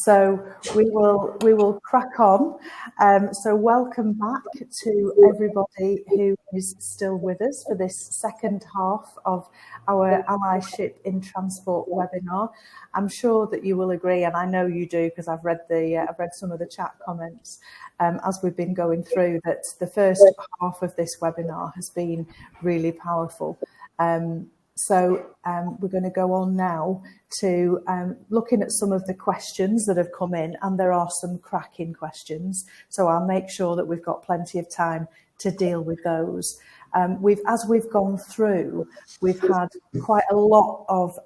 So we will crack on. So welcome back to everybody who is still with us for this second half of our Allyship in Transport webinar. I'm sure that you will agree, and I know you do because I've read some of the chat comments as we've been going through, that the first half of this webinar has been really powerful. So we're going to go on now to looking at some of the questions that have come in, and there are some cracking questions. So I'll make sure that we've got plenty of time to deal with those. As we've gone through, we've had quite a lot of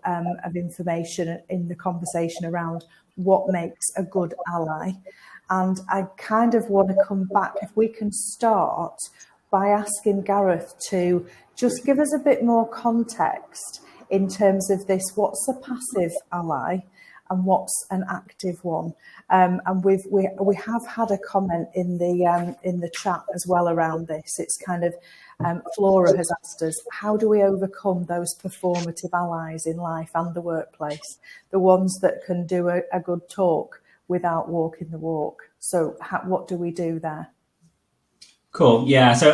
information in the conversation around what makes a good ally. And I kind of want to come back, if we can start by asking Gareth to just give us a bit more context in terms of this. What's a passive ally and what's an active one? And we have had a comment in the chat as well around this. It's kind of Flora has asked us, how do we overcome those performative allies in life and the workplace, the ones that can do a good talk without walking the walk? So what do we do there? Cool. Yeah. So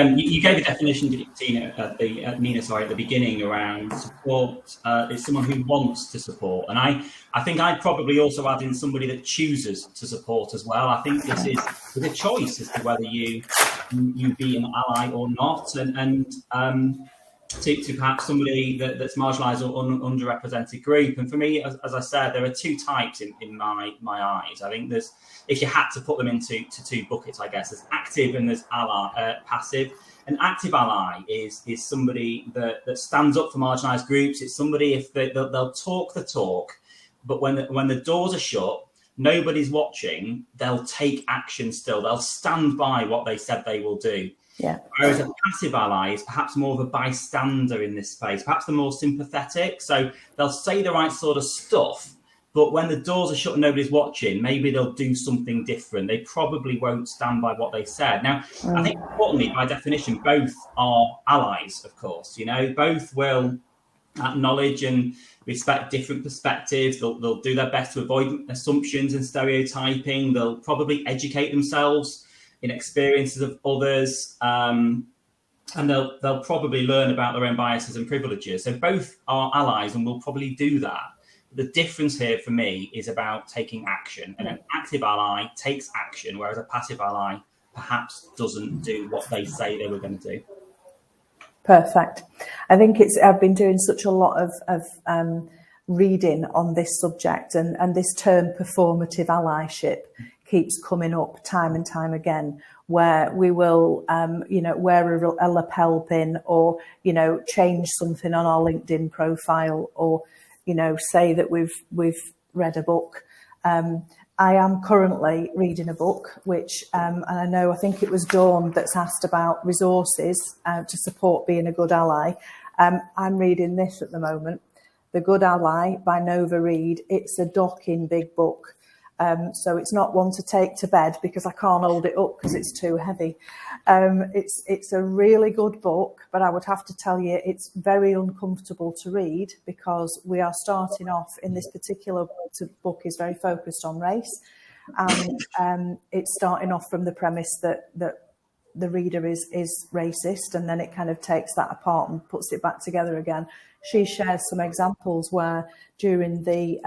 you gave a definition, Nina, at the beginning around support. It's someone who wants to support, and I think I'd probably also add in somebody that chooses to support as well. I think this is a choice as to whether you be an ally or not, and to perhaps somebody that's marginalised or underrepresented group. And for me, as I said, there are two types in my eyes. I think there's, if you had to put them into two buckets, I guess, there's active and there's passive. An active ally is somebody that stands up for marginalised groups. It's somebody, if they'll talk the talk, but when the doors are shut, nobody's watching, they'll take action still. They'll stand by what they said they will do. Yeah. Whereas a passive ally is perhaps more of a bystander in this space. Perhaps they're more sympathetic. So they'll say the right sort of stuff, but when the doors are shut and nobody's watching, maybe they'll do something different. They probably won't stand by what they said. Now, I think importantly, by definition, both are allies, of course. You know, both will acknowledge and respect different perspectives. They'll do their best to avoid assumptions and stereotyping. They'll probably educate themselves in experiences of others, and they'll probably learn about their own biases and privileges. So both are allies and will probably do that. The difference here for me is about taking action, and an active ally takes action, whereas a passive ally perhaps doesn't do what they say they were going to do. Perfect. I think I've been doing such a lot of reading on this subject, and this term performative allyship keeps coming up time and time again, where we will, wear a lapel pin, or, change something on our LinkedIn profile, or, say that we've read a book. I am currently reading a book, which, and I think it was Dawn that's asked about resources to support being a good ally. I'm reading this at the moment, The Good Ally by Nova Reid. It's a docking big book. So it's not one to take to bed because I can't hold it up because it's too heavy. It's a really good book, but I would have to tell you it's very uncomfortable to read because we are starting off in this particular book is very focused on race, and it's starting off from the premise that the reader is racist, and then it kind of takes that apart and puts it back together again. She shares some examples where during the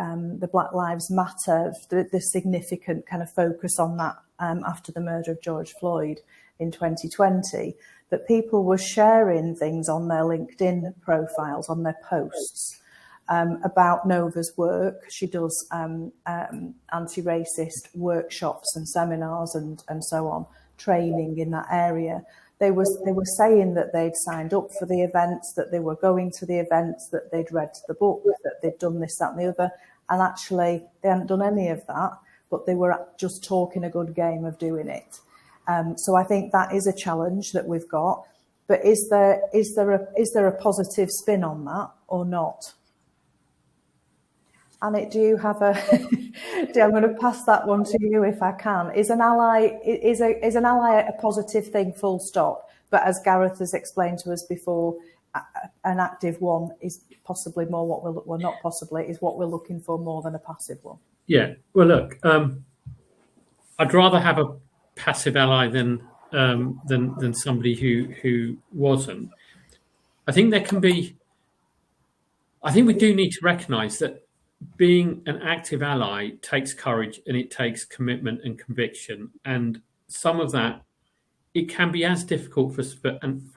Black Lives Matter, the significant kind of focus on that after the murder of George Floyd in 2020, that people were sharing things on their LinkedIn profiles, on their posts about Nova's work. She does anti-racist workshops and seminars and so on, training in that area. They were saying that they'd signed up for the events, that they were going to the events, that they'd read the book, that they'd done this, that and the other. And actually, they hadn't done any of that, but they were just talking a good game of doing it. So I think that is a challenge that we've got. But is there a positive spin on that or not? Anit, do you have I'm going to pass that one to you if I can. Is an ally a positive thing, full stop? But as Gareth has explained to us before, an active one is possibly more what we're not possibly is what we're looking for more than a passive one. Yeah. Well, look, I'd rather have a passive ally than somebody who wasn't. I think there can be. I think we do need to recognise that being an active ally takes courage and it takes commitment and conviction, and some of that, it can be as difficult for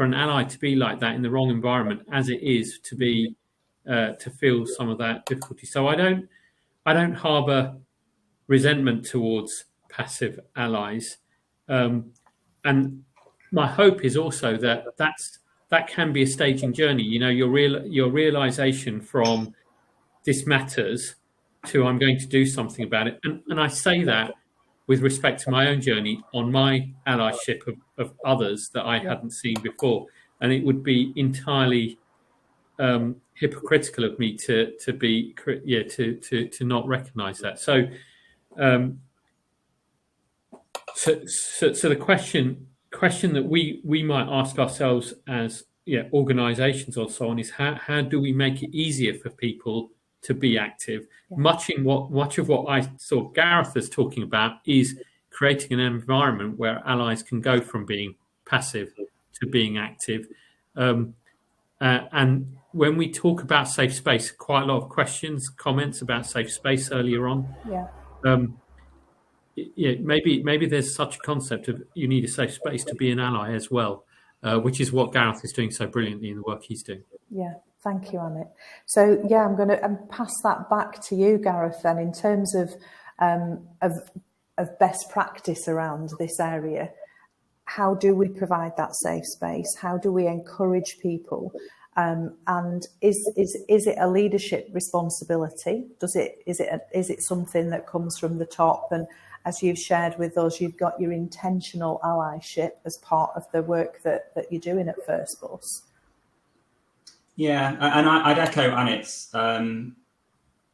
an ally to be like that in the wrong environment as it is to be to feel some of that difficulty. So I don't harbour resentment towards passive allies, and my hope is also that can be a staging journey. You know, your realization from this matters to I'm going to do something about it, and I say that with respect to my own journey on my allyship of others that I hadn't seen before, and it would be entirely hypocritical of me to not recognise that. So the question that we might ask ourselves as organisations or so on is how do we make it easier for people to be active? Much of what I saw Gareth is talking about is creating an environment where allies can go from being passive to being active. And when we talk about safe space, quite a lot of comments about safe space earlier on. Maybe there's such a concept of you need a safe space to be an ally as well, which is what Gareth is doing so brilliantly in the work he's doing. Yeah, thank you, Anit. So I'm going to pass that back to you, Gareth. Then, in terms of best practice around this area, how do we provide that safe space? How do we encourage people? And is it a leadership responsibility? Is it something that comes from the top? And as you've shared with us, you've got your intentional allyship as part of the work that you're doing at First Bus. Yeah, and I'd echo Anit's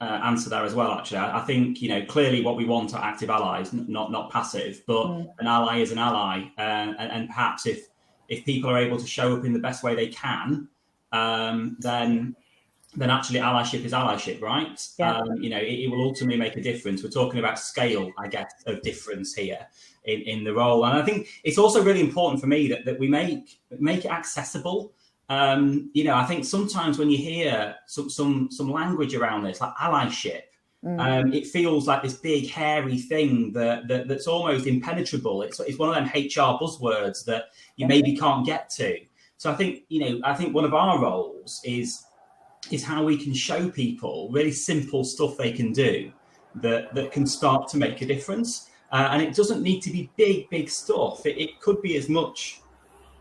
answer there as well. Actually, I think clearly what we want are active allies, not passive. But an ally is an ally, and perhaps if people are able to show up in the best way they can, then actually allyship is allyship, right? Yeah. It will ultimately make a difference. We're talking about scale, I guess, of difference here in the role. And I think it's also really important for me that we make it accessible. I think sometimes when you hear some language around this, like allyship, it feels like this big hairy thing that's almost impenetrable. It's one of them HR buzzwords that you maybe can't get to. So I think one of our roles is how we can show people really simple stuff they can do that can start to make a difference. And it doesn't need to be big stuff. It could be as much,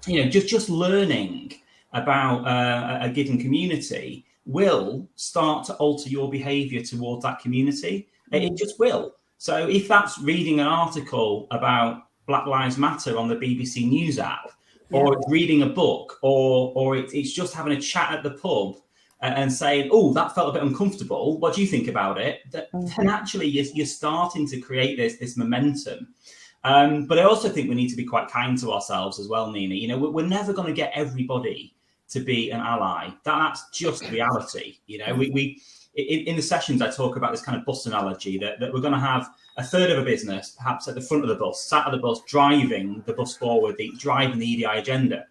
just learning about a given community will start to alter your behaviour towards that community. It just will. So if that's reading an article about Black Lives Matter on the BBC News app, or it's reading a book, or it's just having a chat at the pub and saying, oh, that felt a bit uncomfortable, what do you think about it? Then actually you're starting to create this momentum. But I also think we need to be quite kind to ourselves as well, Nina. We're never going to get everybody to be an ally. That's just reality. We in the sessions I talk about this kind of bus analogy that we're going to have a third of a business perhaps at the front of the bus, sat at the bus, driving the bus forward, driving the ED&I agenda,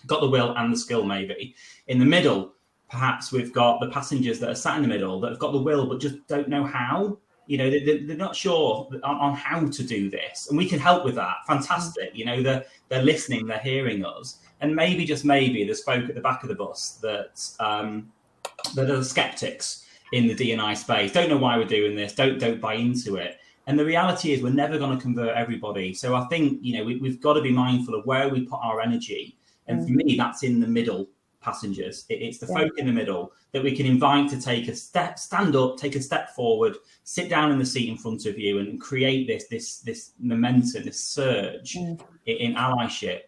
got the will and the skill maybe. In the middle, perhaps we've got the passengers that are sat in the middle that have got the will but just don't know how. They're not sure on how to do this, and we can help with that. Fantastic. They're listening, they're hearing us, and maybe just maybe there's folk at the back of the bus that are skeptics in the D&I space, don't know why we're doing this, don't buy into it. And the reality is we're never going to convert everybody. So I think we've got to be mindful of where we put our energy, and for me that's in the middle passengers. It's the folk in the middle that we can invite to take a step, stand up, take a step forward, sit down in the seat in front of you, and create this momentum, this surge in allyship.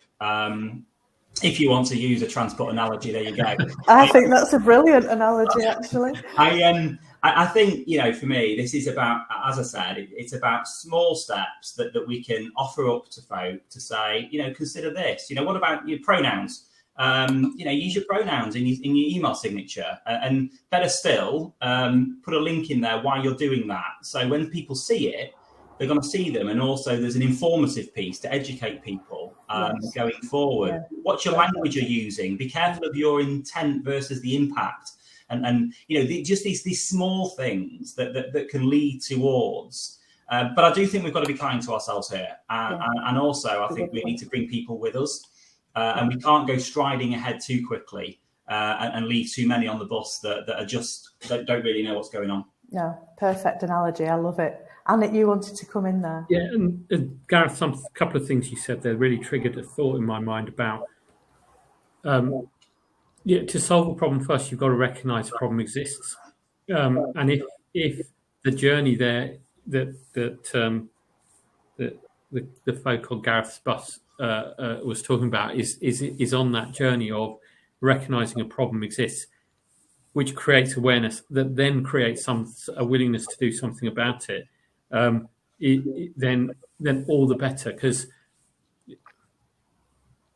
If you want to use a transport analogy, there you go. I think that's a brilliant analogy, actually. I think, for me, this is about, as I said, it's about small steps that we can offer up to folk to say, consider this. What about your pronouns? use your pronouns in your email signature, and better still, put a link in there while you're doing that. So when people see it, they're going to see them, and also there's an informative piece to educate people going forward. Yeah. What's your language you're using? Be careful of your intent versus the impact, and just these small things that can lead towards. But I do think we've got to be kind to ourselves here, and also I think we need to bring people with us, and we can't go striding ahead too quickly and leave too many on the bus that are just don't really know what's going on. No, perfect analogy. I love it. Anit, you wanted to come in there. Yeah, and Gareth, a couple of things you said there really triggered a thought in my mind about, to solve a problem first, you've got to recognise the problem exists. And if the journey there that the folk on Gareth's bus was talking about is on that journey of recognising a problem exists, which creates awareness that then creates a willingness to do something about it. Then all the better, because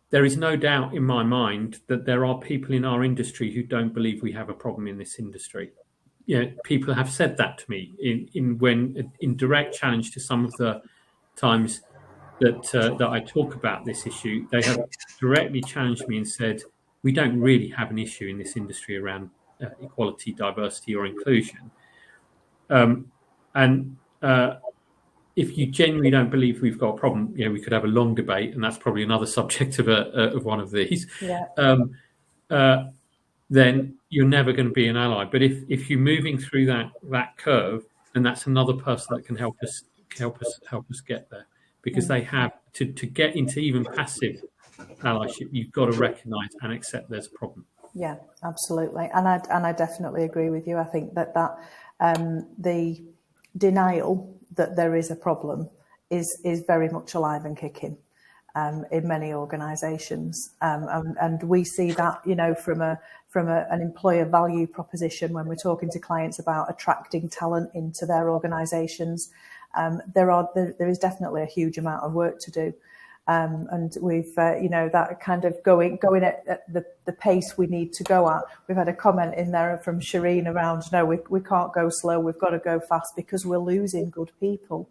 there is no doubt in my mind that there are people in our industry who don't believe we have a problem in this industry. People have said that to me in direct challenge to some of the times that I talk about this issue. They have directly challenged me and said, we don't really have an issue in this industry around equality, diversity, or inclusion. If you genuinely don't believe we've got a problem, we could have a long debate, and that's probably another subject of one of these. Yeah. Then you're never going to be an ally. But if you're moving through that curve, then that's another person that can help us get there, because they have to get into even passive allyship. You've got to recognise and accept there's a problem. Yeah, absolutely, and I definitely agree with you. I think that the denial that there is a problem is very much alive and kicking in many organisations, and we see that from an employer value proposition when we're talking to clients about attracting talent into their organisations. There is definitely a huge amount of work to do. And we've, that kind of going at the pace we need to go at. We've had a comment in there from Shireen around, no, we can't go slow, we've got to go fast because we're losing good people.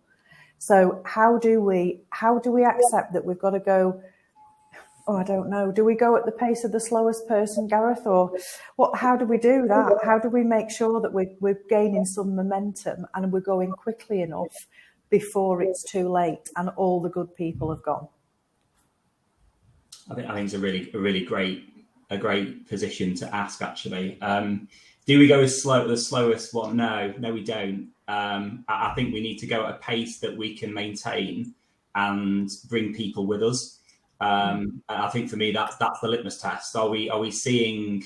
So how do we accept that we've got to go, I don't know, do we go at the pace of the slowest person, Gareth, or what? How do we do that? How do we make sure that we're gaining some momentum and we're going quickly enough before it's too late and all the good people have gone? I think it's a really great position to ask, actually. Do we go as slow, the slowest one? No, we don't. I think we need to go at a pace that we can maintain and bring people with us. I think for me, that's the litmus test. Are we seeing,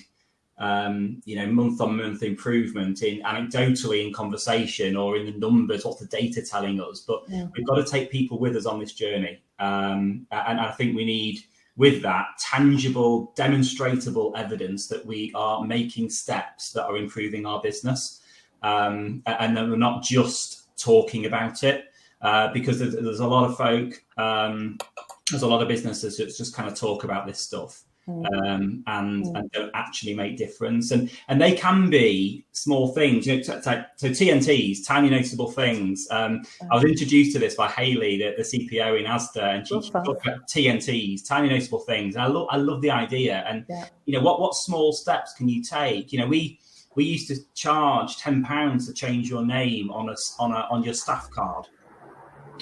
month on month improvement anecdotally in conversation or in the numbers? What's the data telling us? But we've got to take people with us on this journey, and I think we need, with that, tangible, demonstrable evidence that we are making steps that are improving our business, and that we're not just talking about it, because there's a lot of folk, there's a lot of businesses that just kind of talk about this stuff and don't actually make difference. And they can be small things, so TNTs, tiny noticeable things. I was introduced to this by Hayley, the CPO in Asda, and she talked about TNTs, tiny noticeable things. And I love the idea. And what small steps can you take? We used to charge £10 to change your name on your staff card.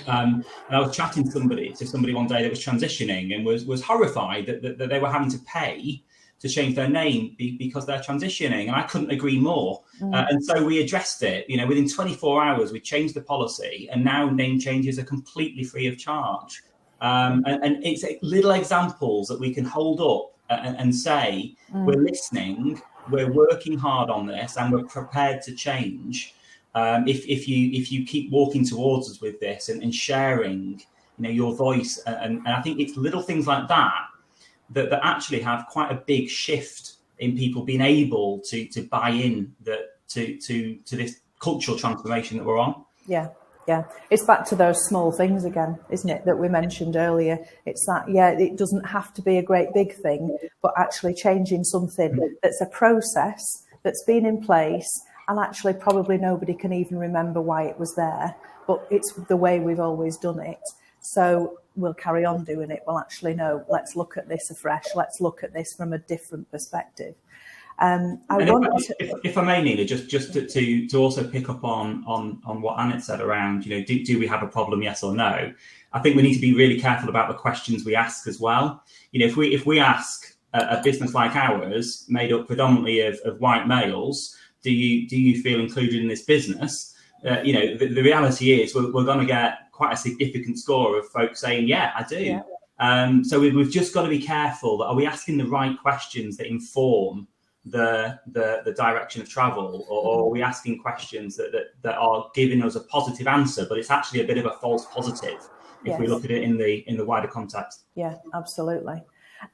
And I was chatting to somebody one day that was transitioning and was horrified that they were having to pay to change their name because they're transitioning, and I couldn't agree more. And so we addressed it. Within 24 hours, we changed the policy, and now name changes are completely free of charge. And it's little examples that we can hold up and say, we're listening, we're working hard on this, and we're prepared to change. If you keep walking towards us with this and sharing, your voice, and I think it's little things like that actually have quite a big shift in people being able to buy in to this cultural transformation that we're on. Yeah, Yeah, it's back to those small things again, isn't it, that we mentioned earlier? It's that, yeah, it doesn't have to be a great big thing, but actually changing something that's a process that's been in place, and actually probably nobody can even remember why it was there, but it's the way we've always done it. So we'll carry on doing it. Well, actually, no, let's look at this afresh. Let's look at this from a different perspective. If I may, Nina, just to also pick up on what Anit said around, do we have a problem, yes or no? I think we need to be really careful about the questions we ask as well. If we ask a business like ours, made up predominantly of white males, do you feel included in this business? The reality is we're going to get quite a significant score of folks saying, yeah, I do. Yeah. So we've just got to be careful that are we asking the right questions that inform the direction of travel, or are we asking questions that are giving us a positive answer, but it's actually a bit of a false positive if we look at it in the wider context. Yeah, absolutely.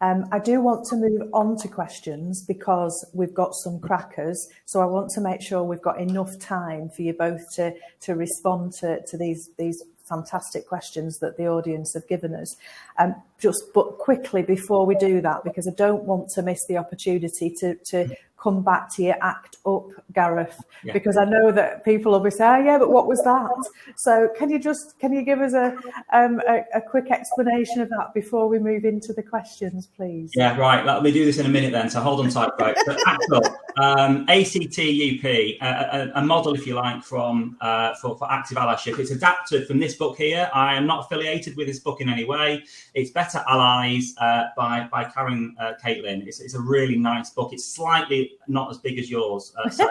I do want to move on to questions because we've got some crackers, so I want to make sure we've got enough time for you both to respond to these fantastic questions that the audience have given us. But quickly before we do that, because I don't want to miss the opportunity to come back to your act up, Gareth, because I know that people will be saying, yeah, but what was that? So can you give us a quick explanation of that before we move into the questions, please? Yeah, right. Let me do this in a minute then. So hold on tight, folks. So act up, ACTUP, a model, if you like, for active allyship. It's adapted from this book here. I am not affiliated with this book in any way. It's Better Allies by Karen Caitlin. It's a really nice book. It's slightly not as big as yours. So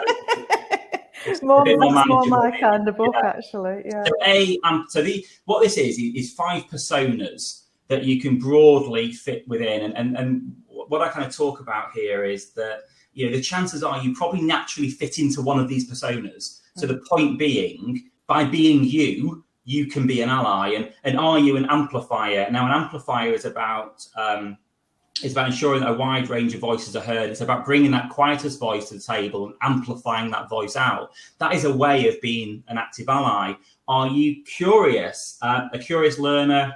it's more my kind of book, actually. Yeah. So what this is 5 personas that you can broadly fit within, and what I kind of talk about here is that the chances are you probably naturally fit into one of these personas. So the point being, by being you can be an ally, and are you an amplifier? Now, an amplifier is about ensuring that a wide range of voices are heard. It's about bringing that quietest voice to the table and amplifying that voice out. That is a way of being an active ally. Are you curious? A curious learner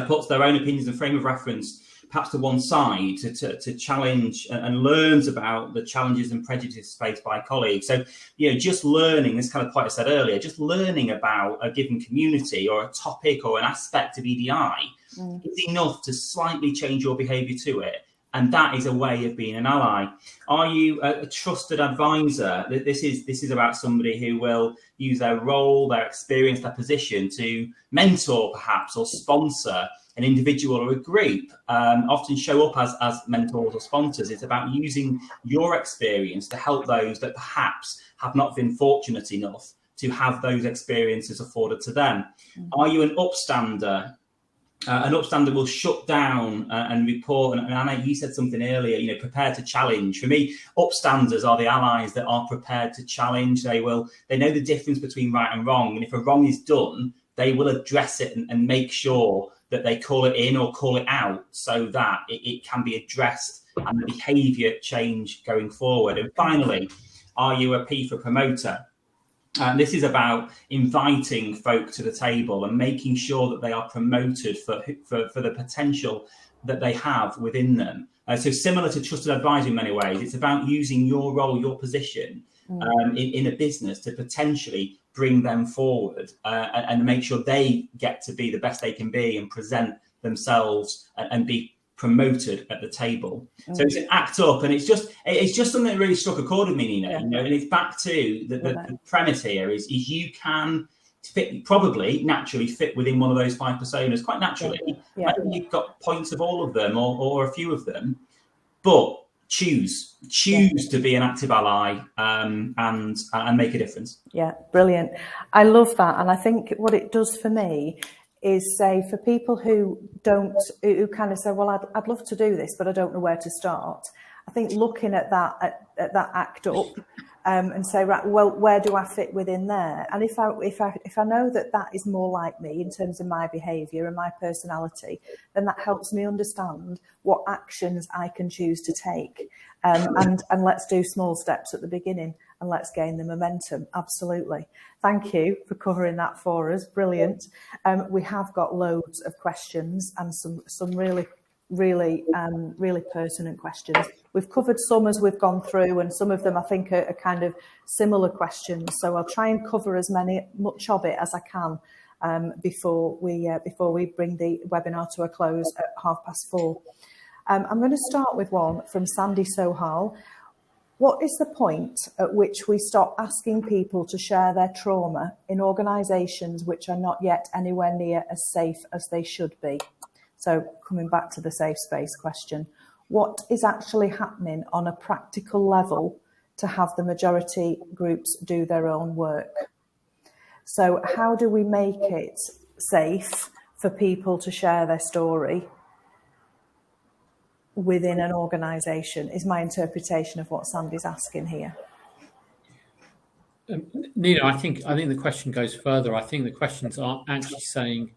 puts their own opinions and frame of reference perhaps to one side to challenge and learns about the challenges and prejudices faced by colleagues. So, just learning, this kind of point I said earlier, just learning about a given community or a topic or an aspect of ED&I is enough to slightly change your behaviour to it. And that is a way of being an ally. Are you a trusted advisor? This is about somebody who will use their role, their experience, their position to mentor perhaps or sponsor an individual or a group, often show up as mentors or sponsors. It's about using your experience to help those that perhaps have not been fortunate enough to have those experiences afforded to them. Are you an upstander? An upstander will shut down and report. And Anna, you said something earlier, prepared to challenge. For me, upstanders are the allies that are prepared to challenge. They know the difference between right and wrong. And if a wrong is done, they will address it and make sure that they call it in or call it out so that it can be addressed and the behaviour change going forward. And finally, are you a P for promoter? This is about inviting folk to the table and making sure that they are promoted for the potential that they have within them. So similar to trusted advisor in many ways, it's about using your role, your position in a business to potentially bring them forward and make sure they get to be the best they can be and present themselves and be promoted at the table. So it's an act up, and it's just something that really struck a chord with me, Nina. And it's back to the premise here is you can probably naturally fit within one of those 5 personas quite naturally. Maybe you've got points of all of them or a few of them, but choose to be an active ally and make a difference. Yeah, brilliant. I love that. And I think what it does for me is say for people who kind of say, well, I'd love to do this, but I don't know where to start. I think looking at that act up and say, right, well, where do I fit within there? And if I know that is more like me in terms of my behaviour and my personality, then that helps me understand what actions I can choose to take. And let's do small steps at the beginning. and let's gain the momentum. Absolutely. Thank you for covering that for us. Brilliant. We have got loads of questions and some really pertinent questions. We've covered some as we've gone through, and some of them I think are kind of similar questions. So I'll try and cover much of it as I can before we bring the webinar to a close at 4:30. I'm going to start with one from Sandy Sohal. What is the point at which we stop asking people to share their trauma in organisations which are not yet anywhere near as safe as they should be? So coming back to the safe space question, what is actually happening on a practical level to have the majority groups do their own work? So how do we make it safe for people to share their story within an organisation, is my interpretation of what Sandy's asking here. Nina, I think the question goes further. I think the questions are actually saying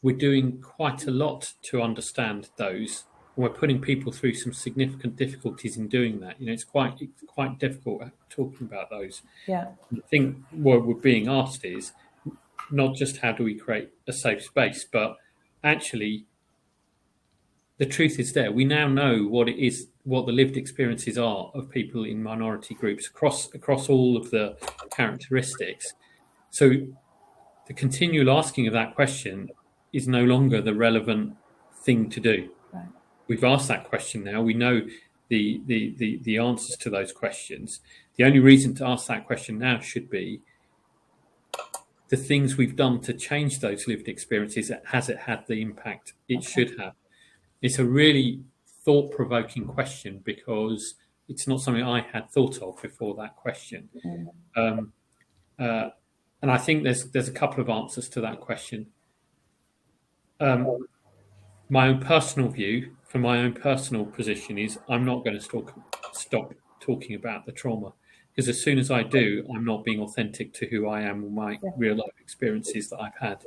we're doing quite a lot to understand those. And we're putting people through some significant difficulties in doing that. It's quite difficult talking about those. Yeah. I think what we're being asked is not just how do we create a safe space, but actually the truth is there. We now know what it is, what the lived experiences are of people in minority groups across all of the characteristics. So the continual asking of that question is no longer the relevant thing to do. Right. We've asked that question now. We know the answers to those questions. The only reason to ask that question now should be the things we've done to change those lived experiences. Has it had the impact it should have? It's a really thought-provoking question because it's not something I had thought of before that question. And I think there's a couple of answers to that question. My own personal view, from my own personal position, is I'm not going to stop talking about the trauma, because as soon as I do, I'm not being authentic to who I am and my real life experiences that I've had.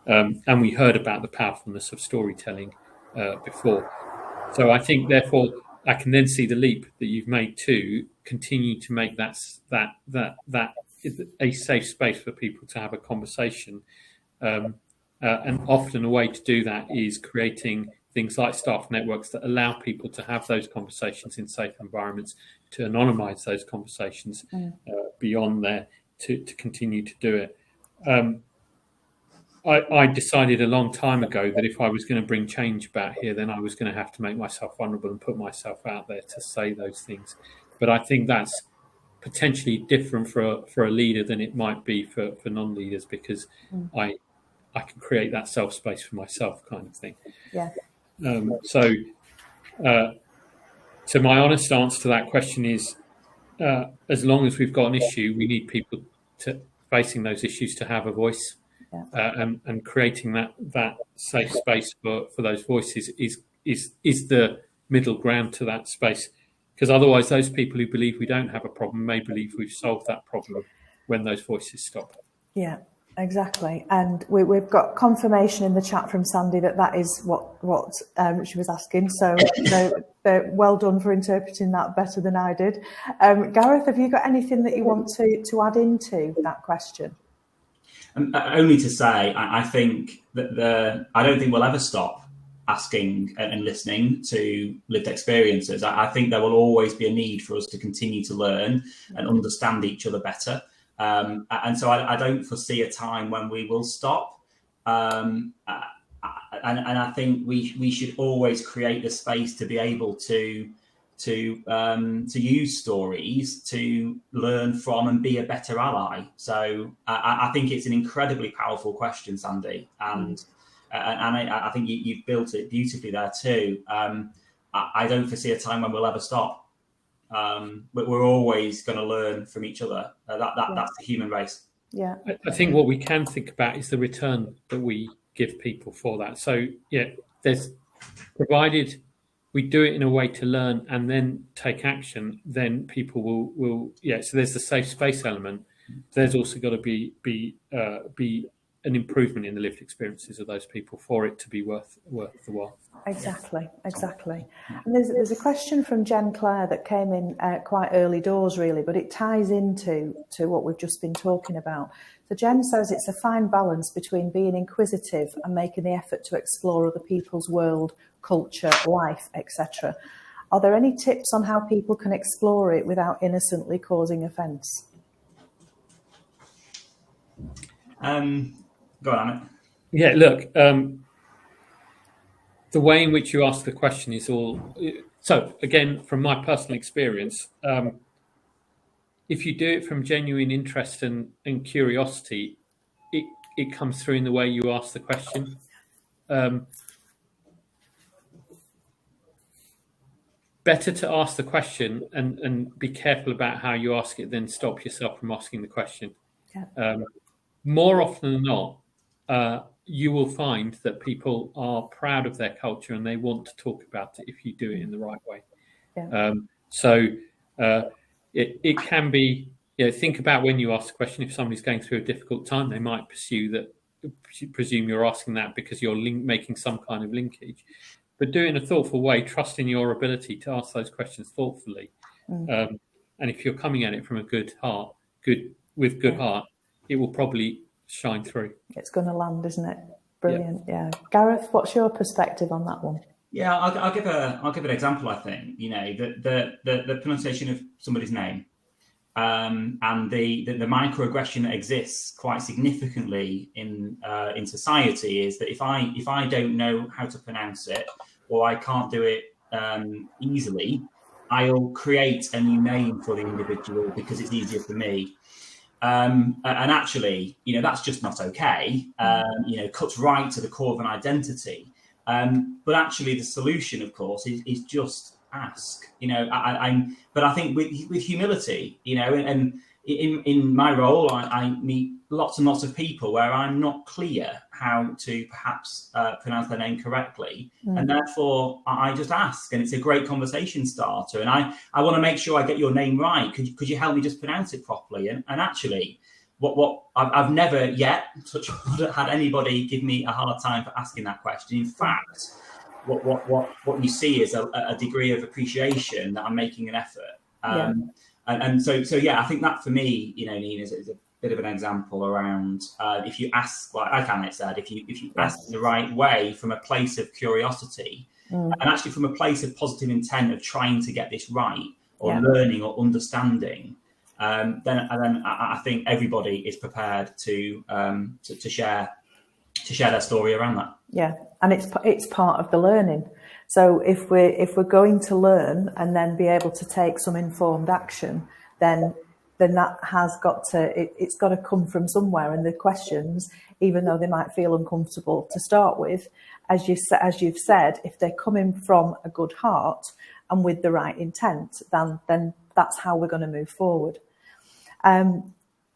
And we heard about the powerfulness of storytelling before. So I think, therefore, I can then see the leap that you've made to continue to make that a safe space for people to have a conversation. And often a way to do that is creating things like staff networks that allow people to have those conversations in safe environments, to anonymize those conversations beyond there, to continue to do it. I decided a long time ago that if I was going to bring change about here, then I was going to have to make myself vulnerable and put myself out there to say those things. But I think that's potentially different for a leader than it might be for non-leaders, because I can create that self space for myself, kind of thing. Yeah. So my honest answer to that question is, as long as we've got an issue, we need people facing those issues to have a voice. And creating that safe space for those voices is the middle ground to that space, because otherwise those people who believe we don't have a problem may believe we've solved that problem when those voices stop. Yeah, exactly. And we've got confirmation in the chat from Sandy that is what she was asking. So well done for interpreting that better than I did. Gareth, have you got anything that you want to add into that question? Only to say, I think that I don't think we'll ever stop asking and listening to lived experiences. I think there will always be a need for us to continue to learn and understand each other better. And so I don't foresee a time when we will stop. And I think we should always create the space to be able to use stories to learn from and be a better ally. So I think it's an incredibly powerful question, Sandy, and I think you've built it beautifully there too. I don't foresee a time when we'll ever stop. But we're always going to learn from each other. That's the human race. Yeah, I think what we can think about is the return that we give people for that. So there's, provided we do it in a way to learn and then take action, then people will. So there's the safe space element. There's also got to be an improvement in the lived experiences of those people for it to be worth the while. Exactly. And there's a question from Jen Clare that came in quite early doors, really, but it ties into what we've just been talking about. So Jen says it's a fine balance between being inquisitive and making the effort to explore other people's world, culture, life, etc. Are there any tips on how people can explore it without innocently causing offence? Go on, Anit. Yeah, look, the way in which you ask the question is all... So, again, from my personal experience, if you do it from genuine interest and curiosity, it comes through in the way you ask the question. Better to ask the question and be careful about how you ask it than stop yourself from asking the question. Yeah. More often than not, you will find that people are proud of their culture and they want to talk about it if you do it in the right way. Yeah. It can be, think about when you ask the question, if somebody's going through a difficult time, they might presume you're asking that because you're making some kind of linkage. But do it in a thoughtful way, trusting your ability to ask those questions thoughtfully. And if you're coming at it from a good heart, it will probably shine through. It's going to land, isn't it? Brilliant. Yeah. Gareth, what's your perspective on that one? Yeah, I'll give an example. I think the pronunciation of somebody's name and the microaggression that exists quite significantly in society is that if I don't know how to pronounce it or I can't do it easily, I'll create a new name for the individual because it's easier for me. And actually, that's just not okay. Cuts right to the core of an identity. But actually, the solution, of course, is just ask. But I think with humility, and in my role, I meet lots and lots of people where I'm not clear how to perhaps pronounce their name correctly, and therefore I just ask, and it's a great conversation starter. And I want to make sure I get your name right. Could you help me just pronounce it properly? And actually, what I've never yet had anybody give me a hard time for asking that question. In fact, what you see is a degree of appreciation that I'm making an effort. And so I think that for me, Nina, is a bit of an example around if you ask, like Anit said, if you ask in the right way from a place of curiosity and actually from a place of positive intent of trying to get this right or learning or understanding, then I think everybody is prepared to share their story around that. Yeah, and it's part of the learning. So if we're going to learn and then be able to take some informed action, then that has got to it's got to come from somewhere. And the questions, even though they might feel uncomfortable to start with, as you've said, if they're coming from a good heart and with the right intent, then that's how we're going to move forward.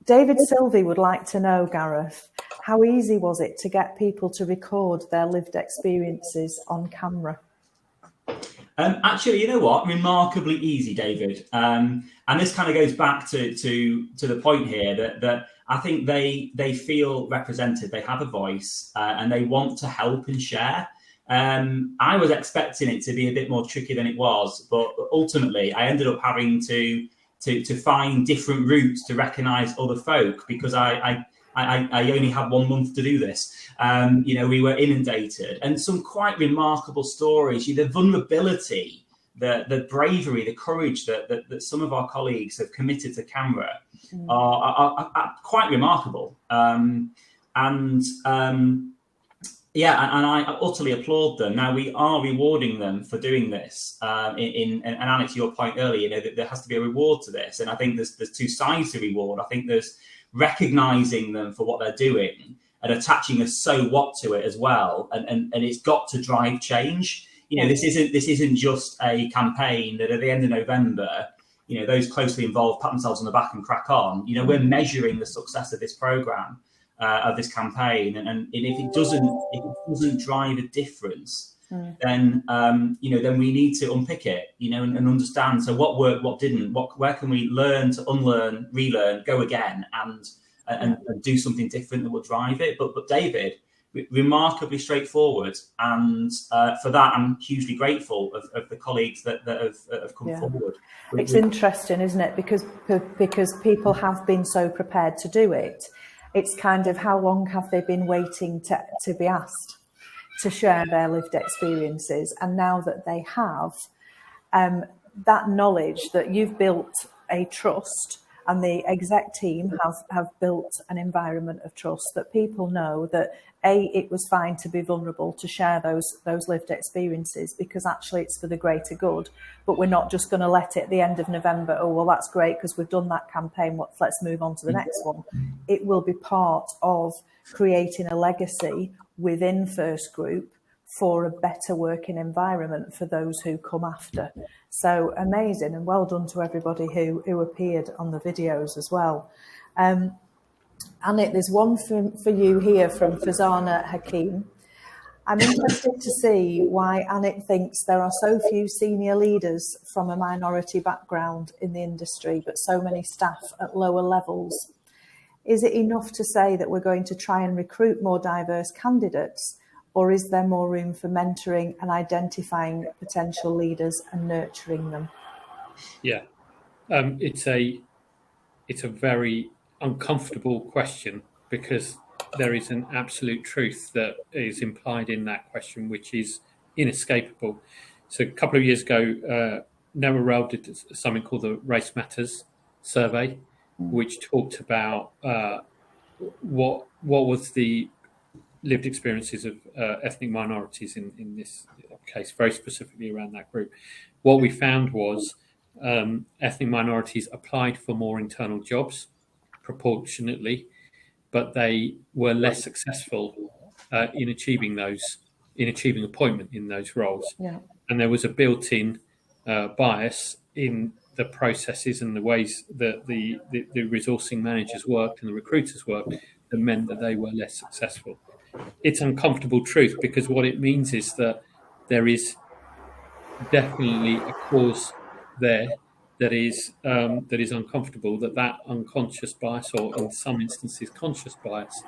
David Sylvie would like to know, Gareth, how easy was it to get people to record their lived experiences on camera? Actually, you know what? Remarkably easy, David. And this kind of goes back to the point here that I think they feel represented. They have a voice and they want to help and share. I was expecting it to be a bit more tricky than it was, but ultimately I ended up having to find different routes to recognise other folk because I only had 1 month to do this. We were inundated, and some quite remarkable stories. The vulnerability, the bravery, the courage that some of our colleagues have committed to camera are quite remarkable. And I utterly applaud them. Now, we are rewarding them for doing this. And Anit, to your point earlier, that there has to be a reward to this. And I think there's two sides to reward. I think there's recognising them for what they're doing and attaching a so what to it as well. And it's got to drive change. This isn't just a campaign that at the end of November, those closely involved pat themselves on the back and crack on. We're measuring the success of this programme. Of this campaign, and if it doesn't drive a difference, then we need to unpick it, and understand. So what worked, what didn't, where can we learn to unlearn, relearn, go again, and do something different that will drive it. But David, remarkably straightforward, and for that I'm hugely grateful of the colleagues that have come forward. It's interesting, isn't it? Because people have been so prepared to do it. It's kind of, how long have they been waiting to be asked to share their lived experiences? And now that they have, that knowledge that you've built a trust, and the exec team have built an environment of trust, that people know that it was fine to be vulnerable, to share those lived experiences, because actually it's for the greater good. But we're not just going to let it at the end of November, oh well, that's great because we've done that campaign, let's move on to the next one. It will be part of creating a legacy within First Group for a better working environment for those who come after. So amazing, and well done to everybody who appeared on the videos as well. Anit, there's one for you here from Fazana Hakim. I'm interested to see why Anit thinks there are so few senior leaders from a minority background in the industry, but so many staff at lower levels. Is it enough to say that we're going to try and recruit more diverse candidates, or is there more room for mentoring and identifying potential leaders and nurturing them? Yeah, it's a very uncomfortable question, because there is an absolute truth that is implied in that question, which is inescapable. So a couple of years ago, NetWell did something called the Race Matters survey, which talked about what was the lived experiences of ethnic minorities in this case, very specifically around that group. What we found was ethnic minorities applied for more internal jobs proportionately, but they were less successful in achieving appointment in those roles. Yeah. And there was a built-in bias in the processes and the ways that the resourcing managers worked and the recruiters worked that meant that they were less successful. It's uncomfortable truth, because what it means is that there is definitely a cause there that is uncomfortable, that unconscious bias, or in some instances conscious bias,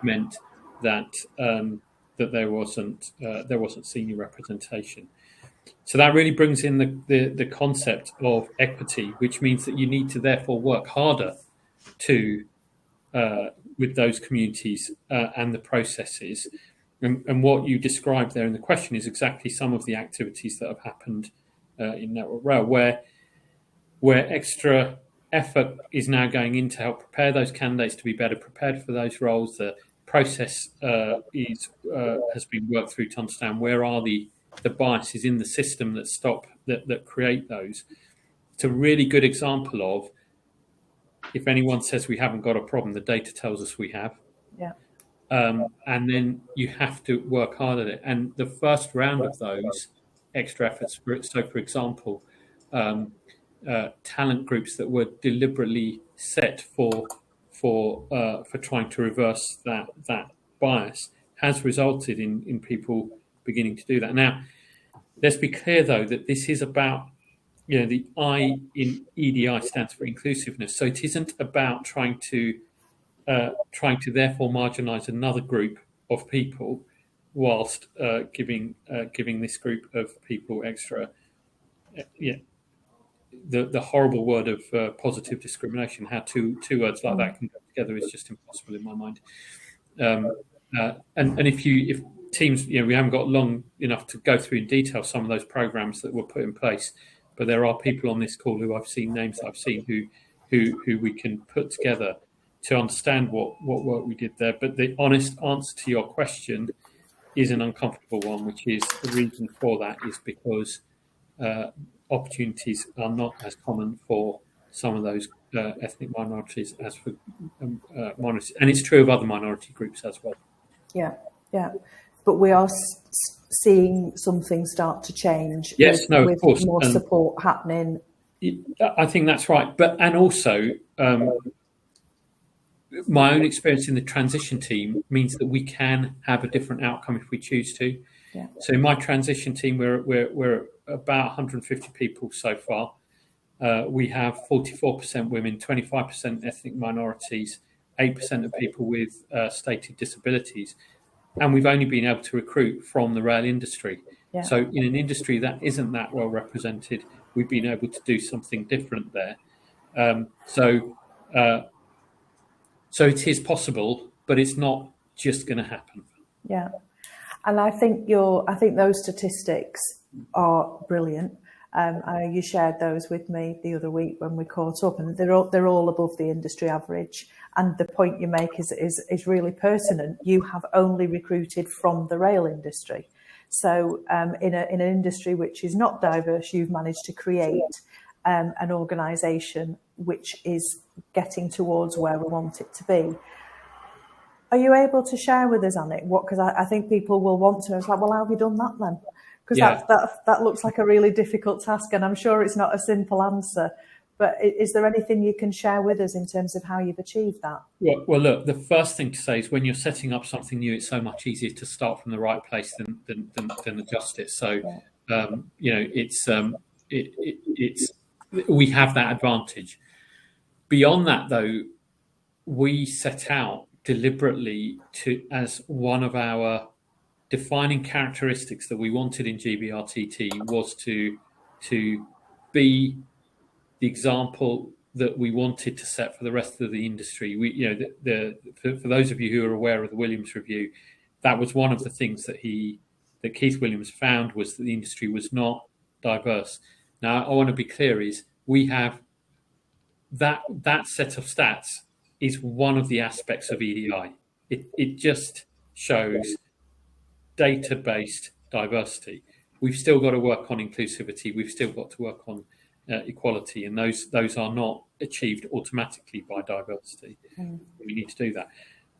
meant that that there wasn't senior representation. So that really brings in the concept of equity, which means that you need to therefore work harder to with those communities and the processes. And what you described there in the question is exactly some of the activities that have happened in Network Rail, where extra effort is now going in to help prepare those candidates to be better prepared for those roles. The process has been worked through to understand where are the biases in the system that create those. It's a really good example of, if anyone says we haven't got a problem, the data tells us we have. Yeah. And then you have to work hard at it. And the first round of those extra efforts, so for example, talent groups that were deliberately set for trying to reverse that bias, has resulted in people beginning to do that. Now, let's be clear though that this is about, the I in ED&I stands for inclusiveness. So it isn't about trying to therefore marginalise another group of people whilst giving this group of people extra. The horrible word of positive discrimination, how two words like that can go together, is just impossible in my mind. And if teams, we haven't got long enough to go through in detail some of those programs that were put in place, but there are people on this call who I've seen, names I've seen, who we can put together to understand what work we did there. But the honest answer to your question is an uncomfortable one, which is the reason for that is because opportunities are not as common for some of those ethnic minorities as for minorities, and it's true of other minority groups as well. Yeah. But we are seeing something start to change. Yes, with of course, more support happening. I think that's right. And also, my own experience in the transition team means that we can have a different outcome if we choose to. Yeah. So in my transition team, we're about 150 people so far. We have 44% women, 25% ethnic minorities, 8% of people with stated disabilities, and we've only been able to recruit from the rail industry. Yeah. So in an industry that isn't that well represented, we've been able to do something different there. So it is possible, but it's not just going to happen. Yeah, and I think those statistics are brilliant. You shared those with me the other week when we caught up, and they're all above the industry average. And the point you make is really pertinent. You have only recruited from the rail industry, so in an industry which is not diverse, you've managed to create an organisation which is getting towards where we want it to be. Are you able to share with us, Anit, because I think people will want to know, it's like, well, how have you done that then? Because that looks like a really difficult task, and I'm sure it's not a simple answer. But is there anything you can share with us in terms of how you've achieved that? Well, look, the first thing to say is when you're setting up something new, it's so much easier to start from the right place than adjust it. So, it's we have that advantage. Beyond that, though, we set out deliberately as one of our defining characteristics that we wanted in GBRTT was to be the example that we wanted to set for the rest of the industry. For those of you who are aware of the Williams Review, that was one of the things that Keith Williams found, was that the industry was not diverse. Now, I want to be clear: is we have that set of stats is one of the aspects of ED&I. It just shows data-based diversity. We've still got to work on inclusivity. We've still got to work on equality, and those are not achieved automatically by diversity. We need to do that.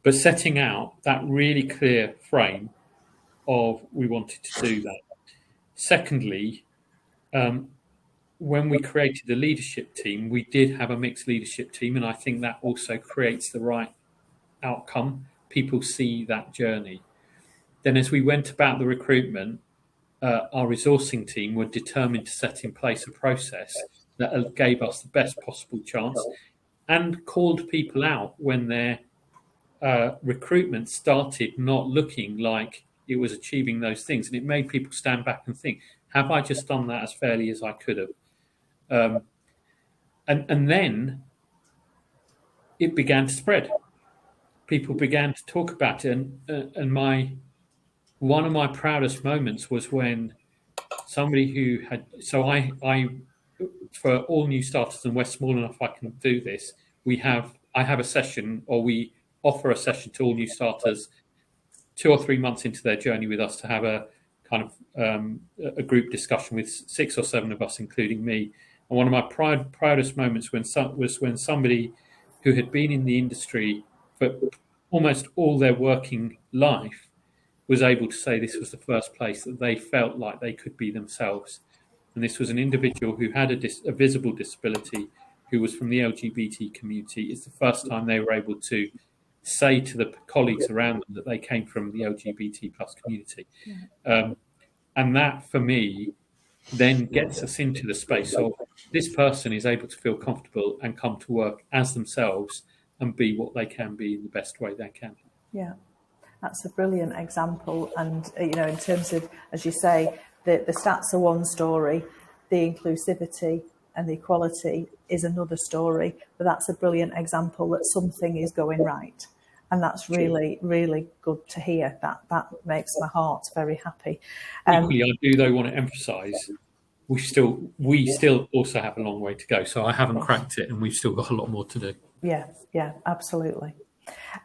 But setting out that really clear frame of we wanted to do that. Secondly, when we created the leadership team, we did have a mixed leadership team, and I think that also creates the right outcome. People see that journey. Then as we went about the recruitment, our resourcing team were determined to set in place a process that gave us the best possible chance and called people out when their recruitment started not looking like it was achieving those things. And it made people stand back and think, have I just done that as fairly as I could have? And then it began to spread. People began to talk about it, and one of my proudest moments was when somebody who had, so I for all new starters, and we're small enough I can do this, I have a session, or we offer a session to all new starters 2 or 3 months into their journey with us, to have a kind of a group discussion with 6 or 7 of us, including me. And one of my proudest moments was when somebody who had been in the industry for almost all their working life was able to say this was the first place that they felt like they could be themselves. And this was an individual who had a visible disability, who was from the LGBT community. It's the first time they were able to say to the colleagues around them that they came from the LGBT plus community. And that, for me, then gets us into the space of this person is able to feel comfortable and come to work as themselves and be what they can be in the best way they can. Yeah, that's a brilliant example. And, in terms of, as you say, the stats are one story, the inclusivity and the equality is another story, but that's a brilliant example that something is going right. And that's really, really good to hear. That makes my heart very happy. Equally, I do, though, want to emphasise we still also have a long way to go. So I haven't cracked it, and we've still got a lot more to do. Yeah, absolutely.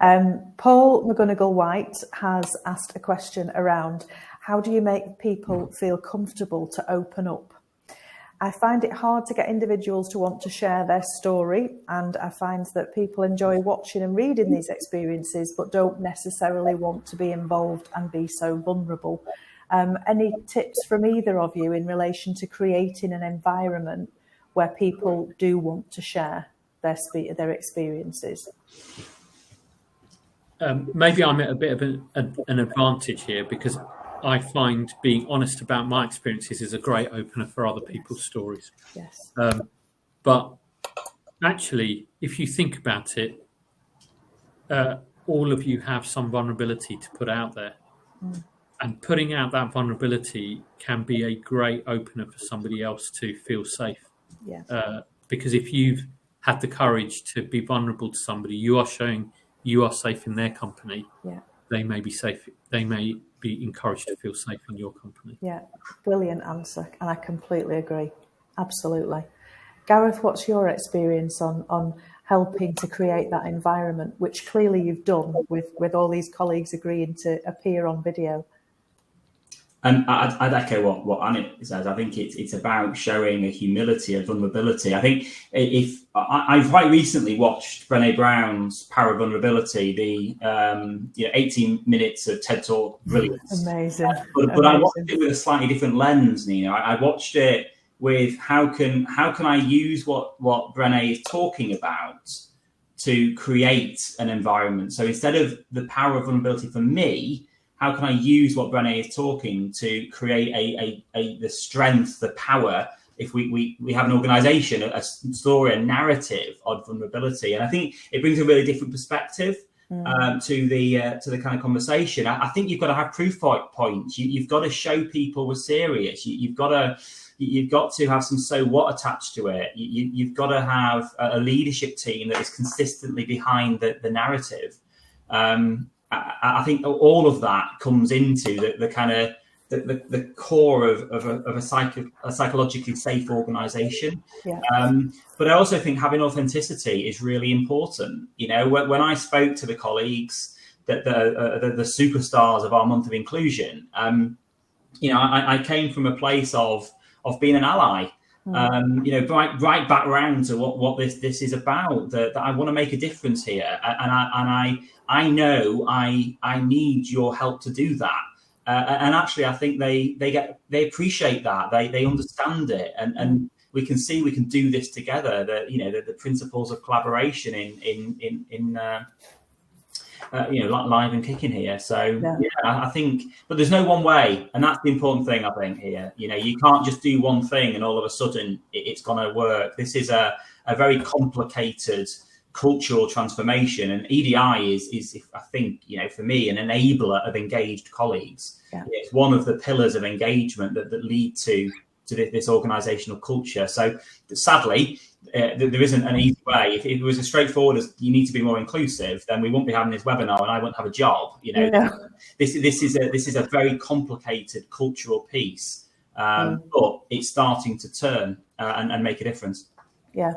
Paul McGonigal-White has asked a question around how do you make people feel comfortable to open up? I find it hard to get individuals to want to share their story, and I find that people enjoy watching and reading these experiences but don't necessarily want to be involved and be so vulnerable. Any tips from either of you in relation to creating an environment where people do want to share their experiences? Maybe I'm at a bit of an advantage here, because I find being honest about my experiences is a great opener for other people's stories. Yes. But actually, if you think about it, all of you have some vulnerability to put out there. And putting out that vulnerability can be a great opener for somebody else to feel safe. Yeah. Because if you've had the courage to be vulnerable to somebody, you are showing you are safe in their company. Yeah. They may be safe. They may be encouraged to feel safe in your company. Yeah. Brilliant answer. And I completely agree. Absolutely. Gareth, what's your experience on helping to create that environment, which clearly you've done with all these colleagues agreeing to appear on video? I'd echo what Anit says. I think it's about showing a humility, a vulnerability. I think I've quite recently watched Brené Brown's Power of Vulnerability, the 18 minutes of TED Talk, brilliance. Amazing. But I watched it with a slightly different lens, Nina. I watched it with how can I use what Brené is talking about to create an environment. So instead of the power of vulnerability for me, how can I use what Brené is talking to create the strength, the power, if we have an organization, a story, a narrative of vulnerability. And I think it brings a really different perspective to the kind of conversation. I think you've got to have proof points. You've got to show people we're serious. You've got to have some so what attached to it. You've got to have a leadership team that is consistently behind the narrative. I think all of that comes into the kind of the core of a psychologically safe organisation. Yeah. But I also think having authenticity is really important. You know, when I spoke to the colleagues that the superstars of our month of inclusion, I came from a place of being an ally. Right back round to what this is about, that I want to make a difference here, and I know I need your help to do that, and actually I think they appreciate that, they understand it, and we can see we can do this together. The principles of collaboration in live and kicking here. So I think, but there's no one way, and that's the important thing I think here. You can't just do one thing and all of a sudden it's going to work. This is a very complicated cultural transformation, and ED&I is I think, for me, an enabler of engaged colleagues. It's one of the pillars of engagement that lead to this organizational culture. So sadly, there isn't an easy way. If it was as straightforward as you need to be more inclusive, then we wouldn't be having this webinar and I wouldn't have a job. This is a very complicated cultural piece, but it's starting to turn and make a difference. Yeah.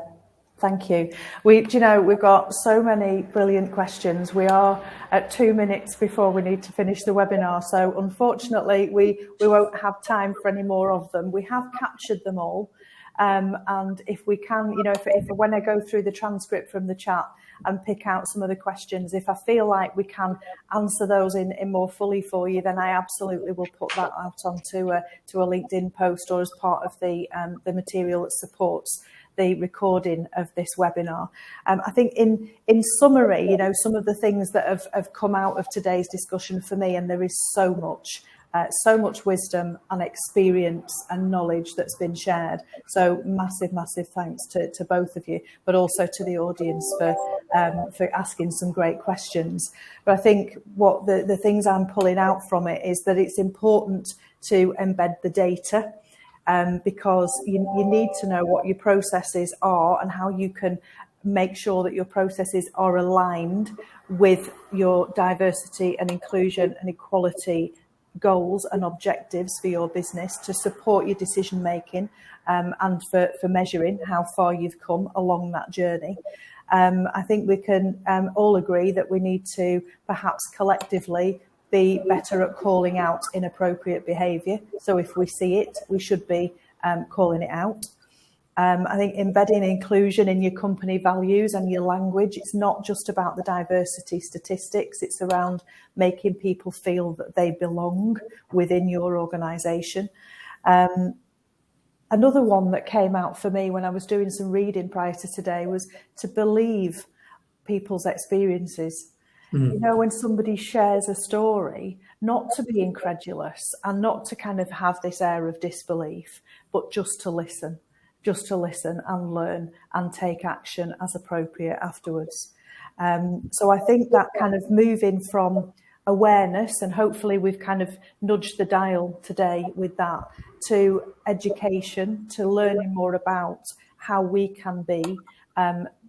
Thank you. We've got so many brilliant questions. We are at 2 minutes before we need to finish the webinar. So unfortunately, we won't have time for any more of them. We have captured them all. And if we can, if when I go through the transcript from the chat and pick out some of the questions, if I feel like we can answer those in more fully for you, then I absolutely will put that out onto a LinkedIn post or as part of the material that supports the recording of this webinar. I think in summary, some of the things that have come out of today's discussion for me, and there is so much wisdom and experience and knowledge that's been shared. So massive thanks to both of you, but also to the audience for asking some great questions. But I think what the things I'm pulling out from it is that it's important to embed the data, because you need to know what your processes are and how you can make sure that your processes are aligned with your diversity and inclusion and equality goals and objectives for your business, to support your decision making, and for measuring how far you've come along that journey. I think we can all agree that we need to perhaps collectively be better at calling out inappropriate behaviour. So if we see it, we should be calling it out. I think embedding inclusion in your company values and your language, it's not just about the diversity statistics, it's around making people feel that they belong within your organisation. Another one that came out for me when I was doing some reading prior to today was to believe people's experiences. When somebody shares a story, not to be incredulous and not to kind of have this air of disbelief, but just to listen and learn and take action as appropriate afterwards. So I think that kind of moving from awareness, and hopefully we've kind of nudged the dial today with that, to education, to learning more about how we can be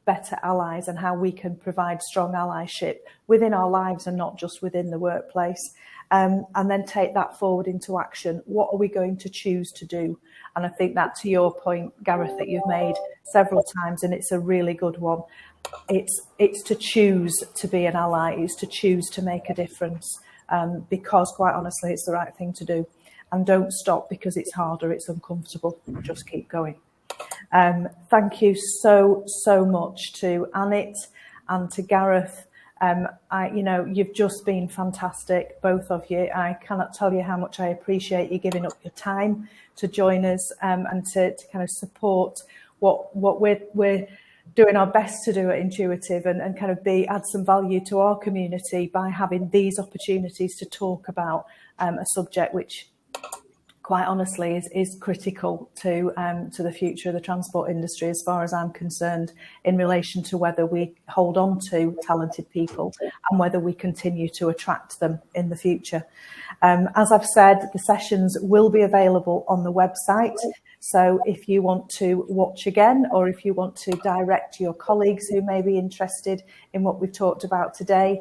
better allies and how we can provide strong allyship within our lives and not just within the workplace. And then take that forward into action. What are we going to choose to do? And I think that, to your point, Gareth, that you've made several times, and it's a really good one. It's to choose to be an ally, it's to choose to make a difference, because quite honestly, it's the right thing to do. And don't stop because it's harder, it's uncomfortable. Just keep going. Thank you so much to Anit and to Gareth. You've just been fantastic, both of you. I cannot tell you how much I appreciate you giving up your time to join us, and to kind of support what we're doing our best to do at Intuitive, and kind of add some value to our community by having these opportunities to talk about a subject which, quite honestly, is critical to the future of the transport industry, as far as I'm concerned, in relation to whether we hold on to talented people and whether we continue to attract them in the future. As I've said, the sessions will be available on the website. So if you want to watch again, or if you want to direct your colleagues who may be interested in what we've talked about today,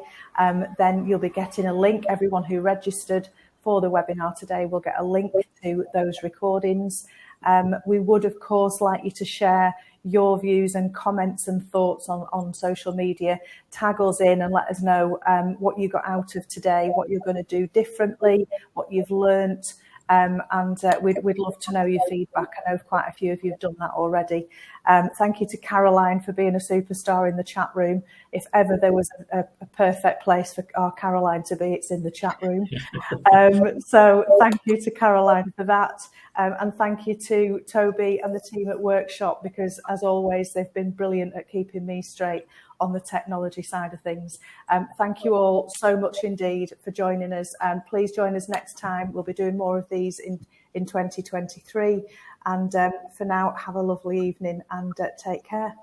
then you'll be getting a link. Everyone who registered for the webinar today will get a link to those recordings. We would, of course, like you to share your views and comments and thoughts on social media. Tag us in and let us know what you got out of today, what you're going to do differently, what you've learnt. And we'd love to know your feedback. I know quite a few of you have done that already. Thank you to Caroline for being a superstar in the chat room. If ever there was a perfect place for our Caroline to be, it's in the chat room. So thank you to Caroline for that. And thank you to Toby and the team at Workshop, because as always, they've been brilliant at keeping me straight on the technology side of things. Thank you all so much indeed for joining us. Please join us next time. We'll be doing more of these in 2023. And for now, have a lovely evening and take care.